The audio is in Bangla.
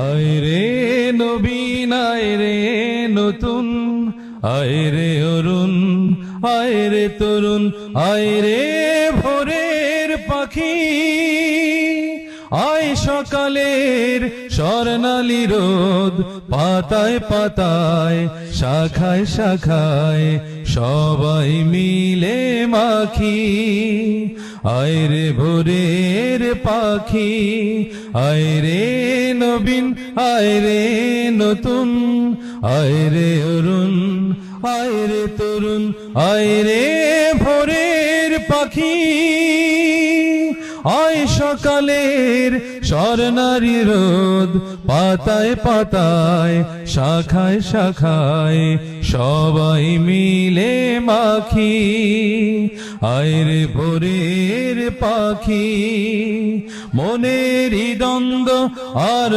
আয় রে নবীন আয় রে নতুন, আয় রে অরুণ, আয় রে তরুণ, আয় রে ভোরের পাখি, আয় সকালের স্বর্ণালী রোদ, পাতায় পাতায় শাখায় শাখায় সবাই মিলে মাখি। আয় রে ভোরের পাখি, আয় রে নবীন, আয় রে নতুন, আয় রে অরুণ, আয় রে তরুণ, আয় রে ভোরের পাখি, আয় সকালের স্বর্ণালী রোদ, পাতায় পাতায় শাখায় শাখায় সবাই মিলে মাখি। আয় রে ভোরের পাখি, মনেরই দ্বন্দ্ব আর